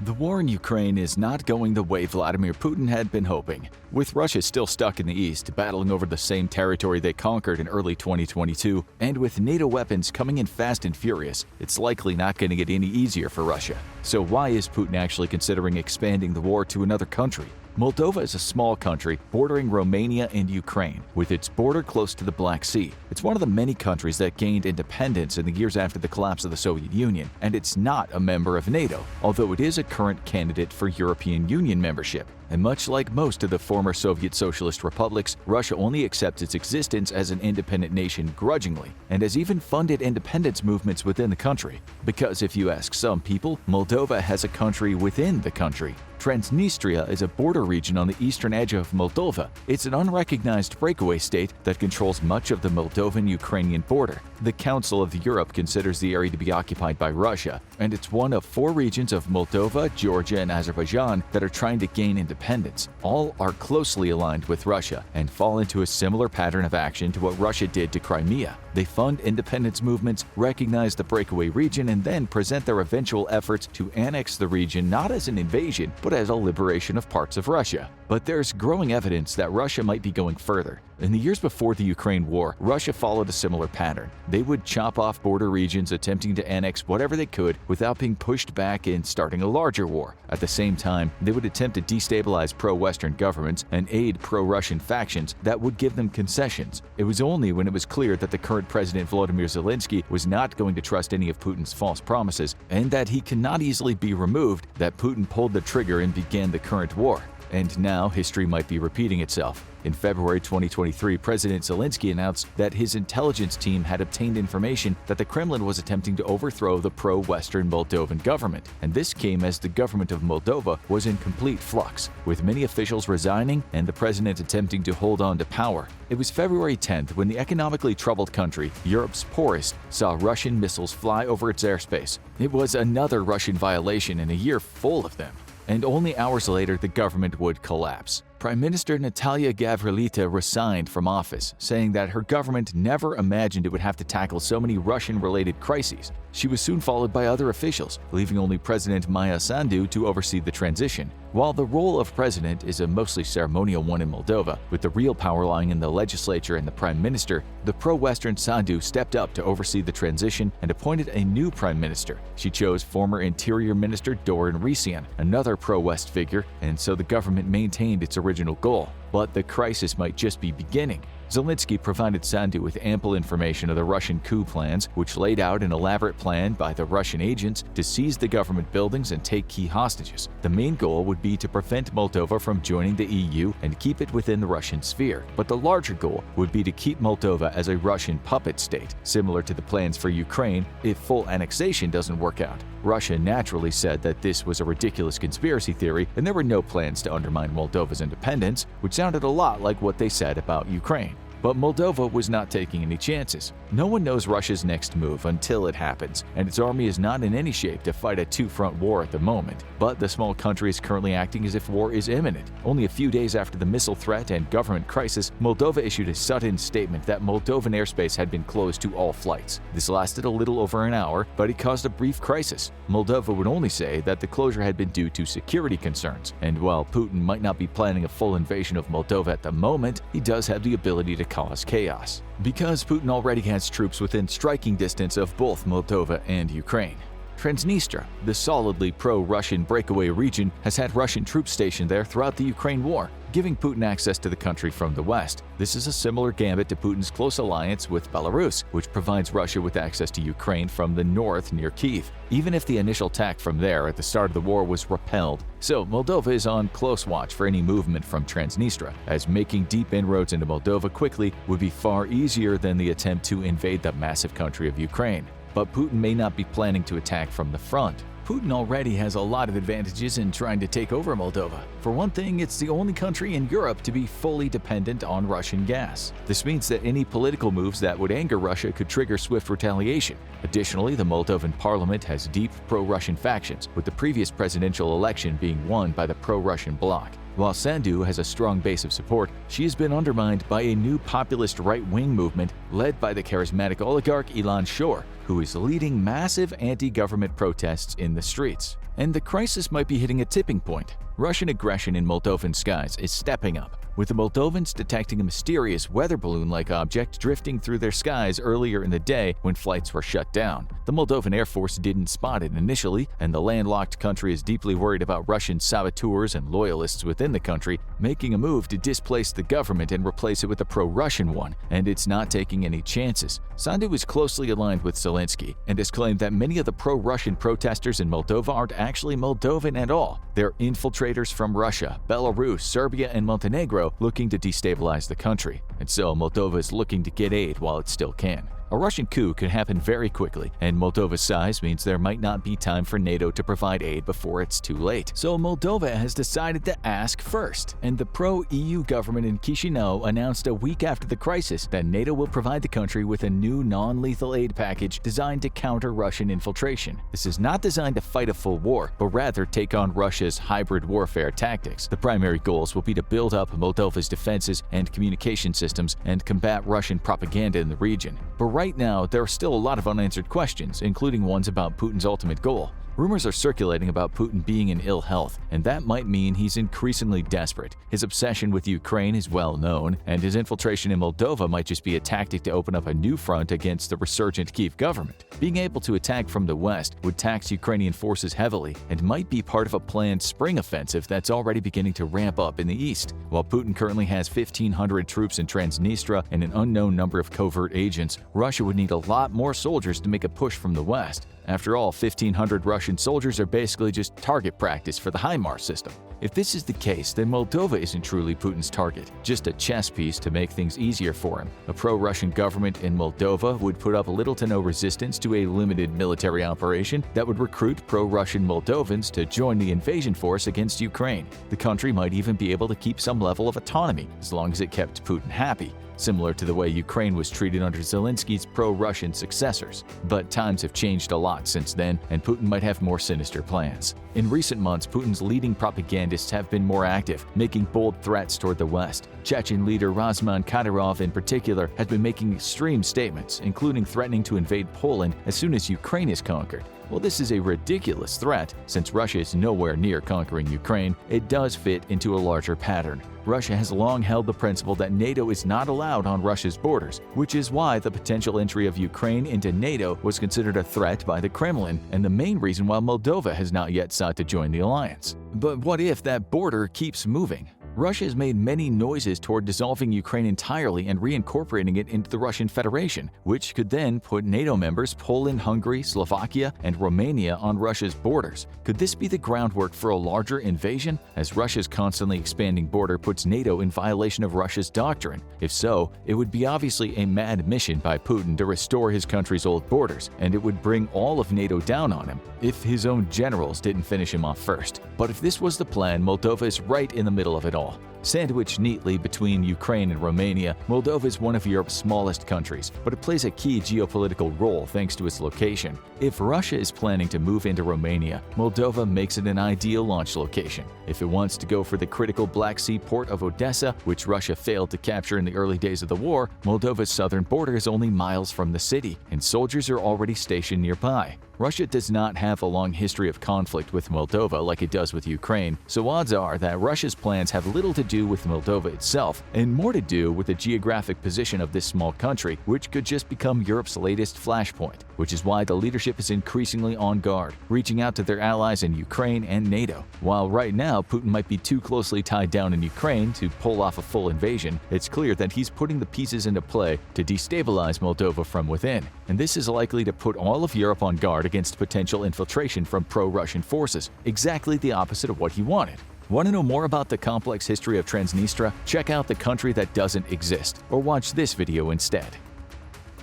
The war in Ukraine is not going the way Vladimir Putin had been hoping. With Russia still stuck in the east, battling over the same territory they conquered in early 2022, and with NATO weapons coming in fast and furious, it's likely not going to get any easier for Russia. So why is Putin actually considering expanding the war to another country? Moldova is a small country bordering Romania and Ukraine, with its border close to the Black Sea. It's one of the many countries that gained independence in the years after the collapse of the Soviet Union, and it's not a member of NATO, although it is a current candidate for European Union membership. And much like most of the former Soviet socialist republics, Russia only accepts its existence as an independent nation grudgingly, and has even funded independence movements within the country. Because if you ask some people, Moldova has a country within the country. Transnistria is a border region on the eastern edge of Moldova. It's an unrecognized breakaway state that controls much of the Moldovan-Ukrainian border. The Council of Europe considers the area to be occupied by Russia, and it's one of 4 regions of Moldova, Georgia, and Azerbaijan that are trying to gain independence. All are closely aligned with Russia and fall into a similar pattern of action to what Russia did to Crimea. They fund independence movements, recognize the breakaway region, and then present their eventual efforts to annex the region not as an invasion, but as a liberation of parts of Russia. But there's growing evidence that Russia might be going further. In the years before the Ukraine war, Russia followed a similar pattern. They would chop off border regions, attempting to annex whatever they could without being pushed back and starting a larger war. At the same time, they would attempt to destabilize pro-Western governments and aid pro-Russian factions that would give them concessions. It was only when it was clear that the current President Vladimir Zelensky was not going to trust any of Putin's false promises and that he cannot easily be removed that Putin pulled the trigger and began the current war. And now history might be repeating itself. In February 2023, President Zelensky announced that his intelligence team had obtained information that the Kremlin was attempting to overthrow the pro-Western Moldovan government. And this came as the government of Moldova was in complete flux, with many officials resigning and the president attempting to hold on to power. It was February 10th when the economically troubled country, Europe's poorest, saw Russian missiles fly over its airspace. It was another Russian violation in a year full of them. And only hours later, the government would collapse. Prime Minister Natalia Gavrilita resigned from office, saying that her government never imagined it would have to tackle so many Russian-related crises. She was soon followed by other officials, leaving only President Maia Sandu to oversee the transition. While the role of president is a mostly ceremonial one in Moldova, with the real power lying in the legislature and the prime minister, the pro-Western Sandu stepped up to oversee the transition and appointed a new prime minister. She chose former Interior Minister Dorin Risian, another pro-West figure, and so the government maintained its original goal. But the crisis might just be beginning. Zelensky provided Sandu with ample information of the Russian coup plans, which laid out an elaborate plan by the Russian agents to seize the government buildings and take key hostages. The main goal would be to prevent Moldova from joining the EU and keep it within the Russian sphere. But the larger goal would be to keep Moldova as a Russian puppet state, similar to the plans for Ukraine if full annexation doesn't work out. Russia naturally said that this was a ridiculous conspiracy theory and there were no plans to undermine Moldova's independence, which sounded a lot like what they said about Ukraine. But Moldova was not taking any chances. No one knows Russia's next move until it happens, and its army is not in any shape to fight a two-front war at the moment. But the small country is currently acting as if war is imminent. Only a few days after the missile threat and government crisis, Moldova issued a sudden statement that Moldovan airspace had been closed to all flights. This lasted a little over an hour, but it caused a brief crisis. Moldova would only say that the closure had been due to security concerns, and while Putin might not be planning a full invasion of Moldova at the moment, he does have the ability to cause chaos, because Putin already has troops within striking distance of both Moldova and Ukraine. Transnistria, the solidly pro-Russian breakaway region, has had Russian troops stationed there throughout the Ukraine war, giving Putin access to the country from the west. This is a similar gambit to Putin's close alliance with Belarus, which provides Russia with access to Ukraine from the north near Kyiv, even if the initial attack from there at the start of the war was repelled. So Moldova is on close watch for any movement from Transnistria, as making deep inroads into Moldova quickly would be far easier than the attempt to invade the massive country of Ukraine. But Putin may not be planning to attack from the front. Putin already has a lot of advantages in trying to take over Moldova. For one thing, it's the only country in Europe to be fully dependent on Russian gas. This means that any political moves that would anger Russia could trigger swift retaliation. Additionally, the Moldovan parliament has deep pro-Russian factions, with the previous presidential election being won by the pro-Russian bloc. While Sandu has a strong base of support, she has been undermined by a new populist right-wing movement led by the charismatic oligarch Ilan Shor, who is leading massive anti-government protests in the streets. And the crisis might be hitting a tipping point. Russian aggression in Moldovan skies is stepping up, with the Moldovans detecting a mysterious weather balloon-like object drifting through their skies earlier in the day when flights were shut down. The Moldovan Air Force didn't spot it initially, and the landlocked country is deeply worried about Russian saboteurs and loyalists within the country making a move to displace the government and replace it with a pro-Russian one, and it's not taking any chances. Sandu is closely aligned with Zelensky and has claimed that many of the pro-Russian protesters in Moldova aren't actually Moldovan at all. They're infiltrators from Russia, Belarus, Serbia, and Montenegro looking to destabilize the country, and so Moldova is looking to get aid while it still can. A Russian coup could happen very quickly, and Moldova's size means there might not be time for NATO to provide aid before it's too late. So Moldova has decided to ask first, and the pro-EU government in Chisinau announced a week after the crisis that NATO will provide the country with a new non-lethal aid package designed to counter Russian infiltration. This is not designed to fight a full war, but rather take on Russia's hybrid warfare tactics. The primary goals will be to build up Moldova's defenses and communication systems and combat Russian propaganda in the region. But right now, there are still a lot of unanswered questions, including ones about Putin's ultimate goal. Rumors are circulating about Putin being in ill health, and that might mean he's increasingly desperate. His obsession with Ukraine is well known, and his infiltration in Moldova might just be a tactic to open up a new front against the resurgent Kyiv government. Being able to attack from the west would tax Ukrainian forces heavily and might be part of a planned spring offensive that's already beginning to ramp up in the east. While Putin currently has 1,500 troops in Transnistria and an unknown number of covert agents, Russia would need a lot more soldiers to make a push from the west. After all, 1,500 Russian soldiers are basically just target practice for the HIMARS system. If this is the case, then Moldova isn't truly Putin's target, just a chess piece to make things easier for him. A pro-Russian government in Moldova would put up little to no resistance to a limited military operation that would recruit pro-Russian Moldovans to join the invasion force against Ukraine. The country might even be able to keep some level of autonomy as long as it kept Putin happy, similar to the way Ukraine was treated under Zelensky's pro-Russian successors. But times have changed a lot since then, and Putin might have more sinister plans. In recent months, Putin's leading propagandists have been more active, making bold threats toward the West. Chechen leader Razman Kadyrov in particular has been making extreme statements, including threatening to invade Poland as soon as Ukraine is conquered. While this is a ridiculous threat, since Russia is nowhere near conquering Ukraine, it does fit into a larger pattern. Russia has long held the principle that NATO is not allowed on Russia's borders, which is why the potential entry of Ukraine into NATO was considered a threat by the Kremlin and the main reason why Moldova has not yet sought to join the alliance. But what if that border keeps moving? Russia has made many noises toward dissolving Ukraine entirely and reincorporating it into the Russian Federation, which could then put NATO members Poland, Hungary, Slovakia, and Romania on Russia's borders. Could this be the groundwork for a larger invasion, as Russia's constantly expanding border puts NATO in violation of Russia's doctrine? If so, it would be obviously a mad mission by Putin to restore his country's old borders, and it would bring all of NATO down on him if his own generals didn't finish him off first. But if this was the plan, Moldova is right in the middle of it all. Sandwiched neatly between Ukraine and Romania, Moldova is one of Europe's smallest countries, but it plays a key geopolitical role thanks to its location. If Russia is planning to move into Romania, Moldova makes it an ideal launch location. If it wants to go for the critical Black Sea port of Odessa, which Russia failed to capture in the early days of the war, Moldova's southern border is only miles from the city, and soldiers are already stationed nearby. Russia does not have a long history of conflict with Moldova like it does with Ukraine, so odds are that Russia's plans have little to do with Moldova itself and more to do with the geographic position of this small country, which could just become Europe's latest flashpoint, which is why the leadership is increasingly on guard, reaching out to their allies in Ukraine and NATO. While right now Putin might be too closely tied down in Ukraine to pull off a full invasion, it's clear that he's putting the pieces into play to destabilize Moldova from within, and this is likely to put all of Europe on guard against potential infiltration from pro-Russian forces, exactly the opposite of what he wanted. Want to know more about the complex history of Transnistria? Check out The Country That Doesn't Exist, or watch this video instead.